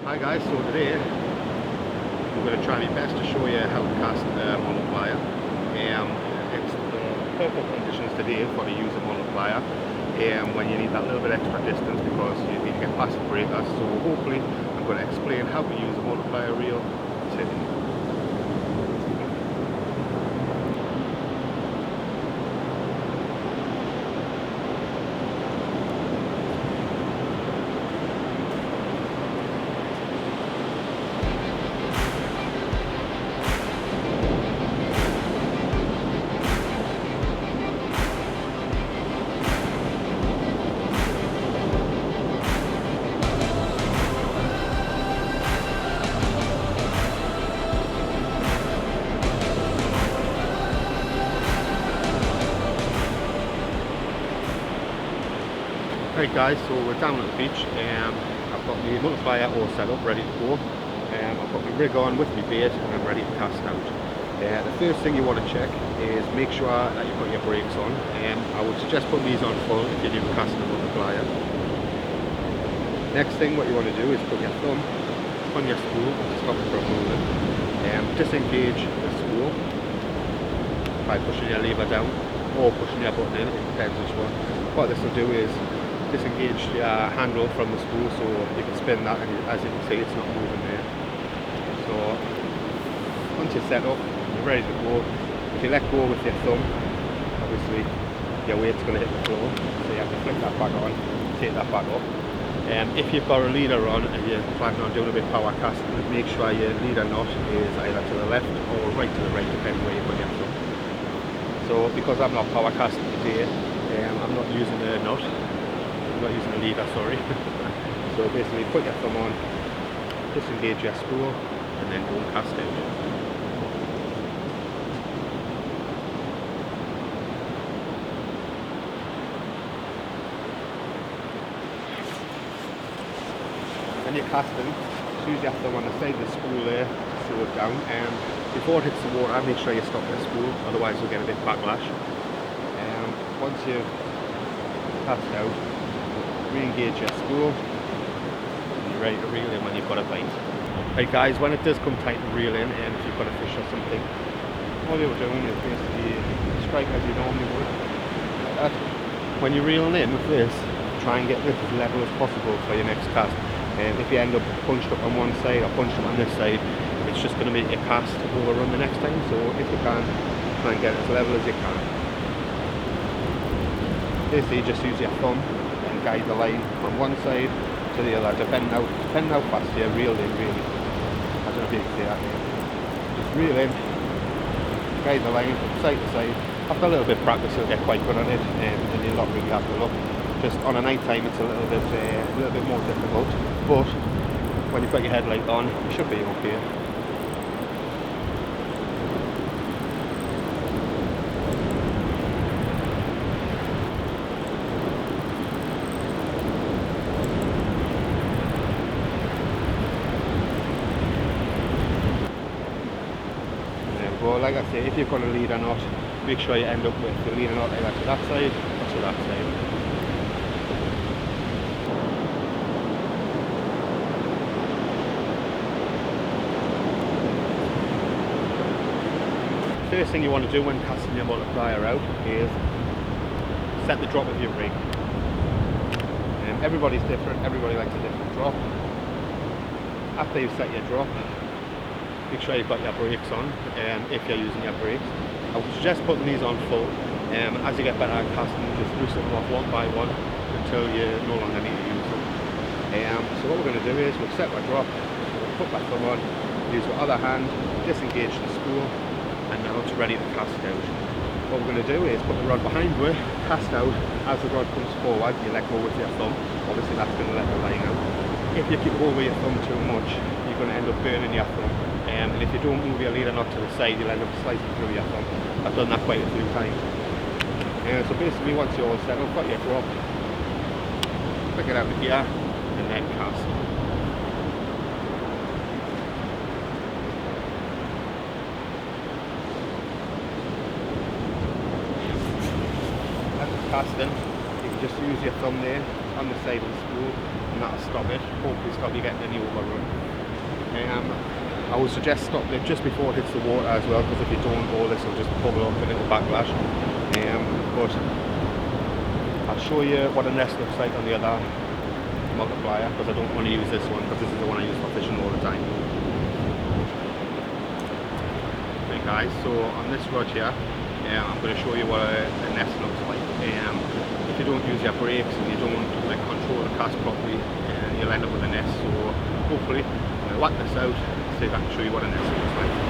Hi guys, so today I'm going to try my best to show you how to cast a multiplier. It's the perfect conditions today for the use of multiplier when you need that little bit extra distance because you need to get past the breakers. So hopefully I'm going to explain how to use a multiplier reel today. Right guys, so we're down at the beach. I've got my multiplier all set up, ready to go. I've got my rig on with my bait and I'm ready to cast out. The first thing you want to check is make sure that you've got your brakes on. I would suggest putting these on full if you do casting a multiplier. Next thing what you want to do is put your thumb on your spool to stop it from moving. Disengage the spool by pushing your lever down or pushing your button in, it depends which one. What this will do is disengage your handle from the spool so you can spin that, and as you can see it's not moving there. So once you're set up, you're ready to go. If you let go with your thumb, obviously your weight's going to hit the floor, so you have to flick that back on, take that back up. If you've got a leader on and you're planning on doing a bit of power casting, make sure your leader knot is either to the left or right to the right, depending where you put your thumb. So because I'm not power casting today, I'm not using a knot. I'm not using a leader, sorry. So basically put your thumb on, disengage your spool and then go and cast out. When you're casting, just use your thumb on the side of the spool there to slow it down. Before it hits the water, make sure you stop the spool, otherwise you'll get a bit backlash. Once you've cast out, re-engage your spool and you're ready to reel in when you've got a bite. Right guys, when it does come time to reel in, and if you've got a fish or something, all you're doing is basically strike as you normally would, like that. When you're reeling in with this, try and get this as level as possible for your next cast. If you end up punched up on one side or punched up on this side, it's just going to make your cast overrun the next time. So if you can, try and get it as level as you can. Basically just use your thumb and guide the line from one side to the other, depending how fast you're reeled in really. I don't know if you can see that. Just reel in, guide the line from side to side. After a little bit of practice you'll get quite good on it, and you'll not really have to look. Just on a night time it's a little bit more difficult, but when you've got your headlight on you should be okay. Well, like I say, if you've got a leader knot, make sure you end up with the leader knot either to that side or to that side. First thing you want to do when casting your multiplier out is set the drop of your rig. Everybody's different, everybody likes a different drop. After you've set your drop, make sure you've got your brakes on, if you're using your brakes. I would suggest putting these on full. As you get better at casting, just loosen them off one by one until you no longer need to use them. So what we're going to do is we'll set our drop, we'll put that thumb on, use the other hand, disengage the spool, and now it's ready to cast out. What we're going to do is put the rod behind you, cast out. As the rod comes forward, you let go with your thumb. Obviously that's going to let the line out. If you keep over your thumb too much, you're going to end up burning your thumb. And if you don't move your leader knot to the side, you'll end up slicing through your thumb. I've done that quite a few times. So basically once you're all set up, got your drop, pick it out of here and then cast. As it's casting, you can just use your thumb there on the side of the spool and and that'll stop it. Hopefully stop you getting any overrun. I would suggest stopping it just before it hits the water as well, because if you don't, all this will just bubble up and it'll backlash. But I'll show you what a nest looks like on the other multiplier, because I don't want to use this one, because this is the one I use for fishing all the time. Okay guys, so on this rod here, I'm going to show you what a nest looks like. If you don't use your brakes and you don't like control the cast properly, you'll end up with a nest. So hopefully I'll whack this out, see if I can show you what a nest looks like.